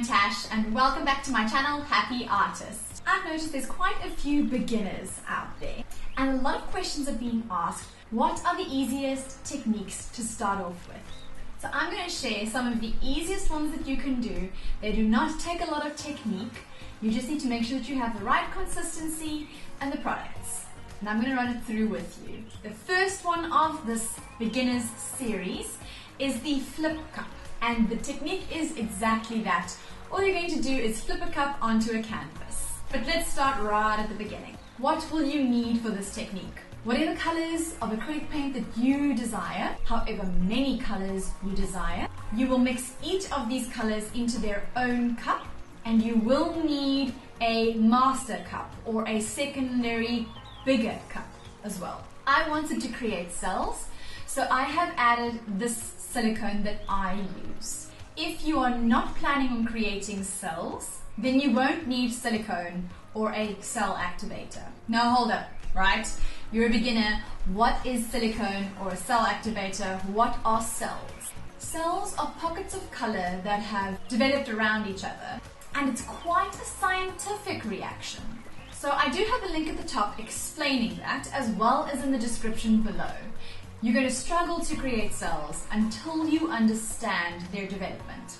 I'm Tash and welcome back to my channel, Happy Artist. I've noticed there's quite a few beginners out there and a lot of questions are being asked, what are the easiest techniques to start off with? So I'm going to share some of the easiest ones that you can do. They do not take a lot of technique. You just need to make sure that you have the right consistency and the products. And I'm going to run it through with you. The first one of this beginners series is the flip cup. And the technique is exactly that. All you're going to do is flip a cup onto a canvas. But let's start right at the beginning. What will you need for this technique? Whatever colors of acrylic paint that you desire, however many colors you desire, you will mix each of these colors into their own cup, and you will need a master cup or a secondary bigger cup as well. I wanted to create cells, so I have added this silicone that I use. If you are not planning on creating cells, then you won't need silicone or a cell activator. Now hold up, right? You're a beginner. What is silicone or a cell activator? What are cells? Cells are pockets of color that have developed around each other, and it's quite a scientific reaction. So I do have a link at the top explaining that, as well as in the description below. You're going to struggle to create cells until you understand their development.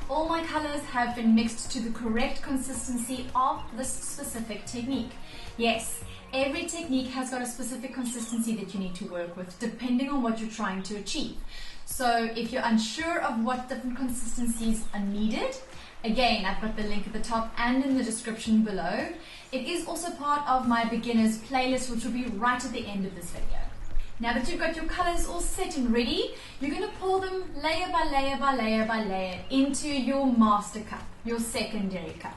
All my colors have been mixed to the correct consistency of this specific technique. Yes, every technique has got a specific consistency that you need to work with depending on what you're trying to achieve. So if you're unsure of what different consistencies are needed, again, I've got the link at the top and in the description below. It is also part of my beginners playlist, which will be right at the end of this video. Now that you've got your colors all set and ready, you're going to pour them layer by layer by layer by layer into your master cup, your secondary cup.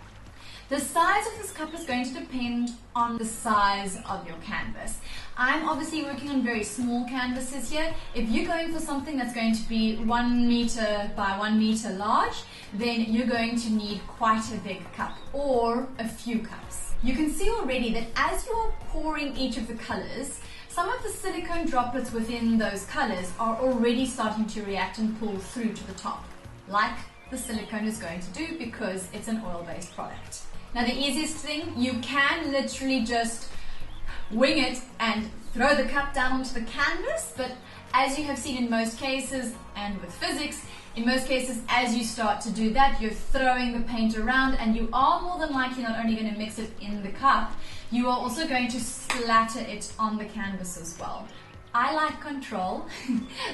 The size of this cup is going to depend on the size of your canvas. I'm obviously working on very small canvases here. If you're going for something that's going to be 1 meter by 1 meter large, then you're going to need quite a big cup or a few cups. You can see already that as you're pouring each of the colors, some of the silicone droplets within those colors are already starting to react and pull through to the top, like the silicone is going to do because it's an oil-based product. Now the easiest thing, you can literally just wing it and throw the cup down onto the canvas, but as you have seen in most cases, and with physics, in most cases, as you start to do that, you're throwing the paint around and you are more than likely not only going to mix it in the cup, you are also going to splatter it on the canvas as well. I like control,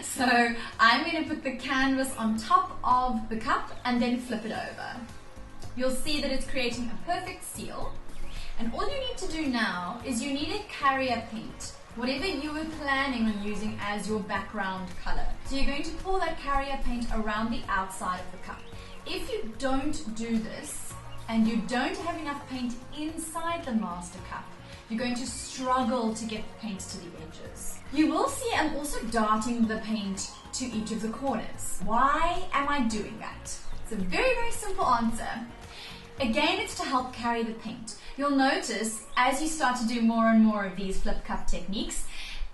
so I'm going to put the canvas on top of the cup and then flip it over. You'll see that it's creating a perfect seal. And all you need to do now is you need a carrier paint, whatever you were planning on using as your background color. So you're going to pour that carrier paint around the outside of the cup. If you don't do this and you don't have enough paint inside the master cup, you're going to struggle to get the paint to the edges. You will see I'm also darting the paint to each of the corners. Why am I doing that? It's a very, very simple answer. Again, it's to help carry the paint. You'll notice as you start to do more and more of these flip cup techniques,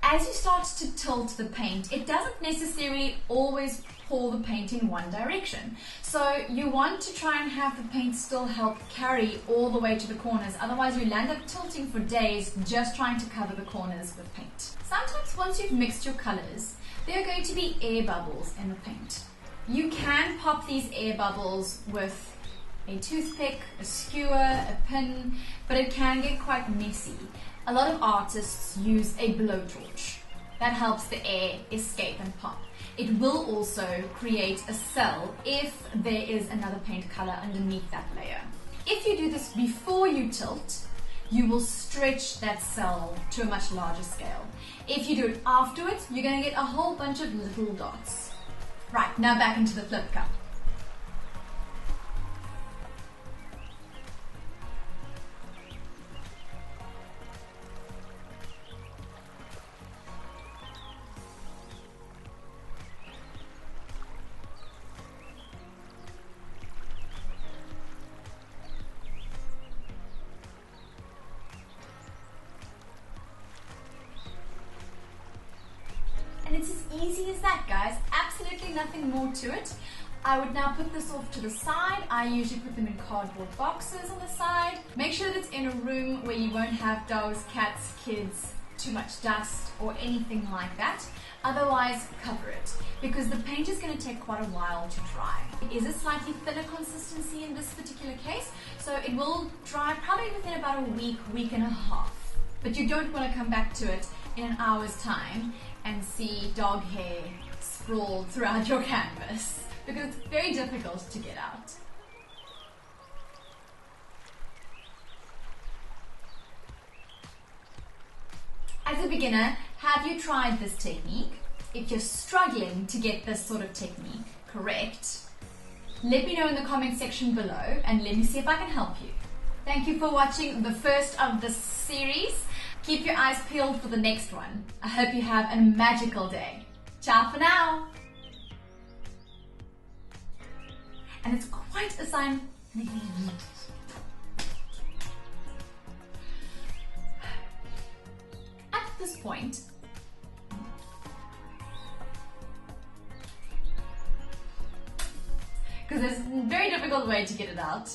as you start to tilt the paint, it doesn't necessarily always pour the paint in one direction. So you want to try and have the paint still help carry all the way to the corners, otherwise you'll end up tilting for days just trying to cover the corners with paint. Sometimes once you've mixed your colors, there are going to be air bubbles in the paint. You can pop these air bubbles with a toothpick, a skewer, a pin, but it can get quite messy. A lot of artists use a blowtorch. That helps the air escape and pop. It will also create a cell if there is another paint color underneath that layer. If you do this before you tilt, you will stretch that cell to a much larger scale. If you do it afterwards, you're going to get a whole bunch of little dots. Right, now back into the flip cup. And it's as easy as that. guys. Absolutely nothing more to it. I would now put this off to the side. I usually put them in cardboard boxes on the side. Make sure that it's in a room where you won't have dogs, cats, kids, too much dust or anything like that. Otherwise, cover it, because the paint is going to take quite a while to dry. It is a slightly thinner consistency in this particular case, so it will dry probably within about a week, week and a half. But you don't want to come back to it in an hour's time and see dog hair sprawled throughout your canvas, because it's very difficult to get out. As a beginner, have you tried this technique? If you're struggling to get this sort of technique correct, let me know in the comment section below and let me see if I can help you. Thank you for watching the first of this series. Keep your eyes peeled for the next one. I hope you have a magical day. Ciao for now! And it's quite a sign. At this point, because there's a very difficult way to get it out.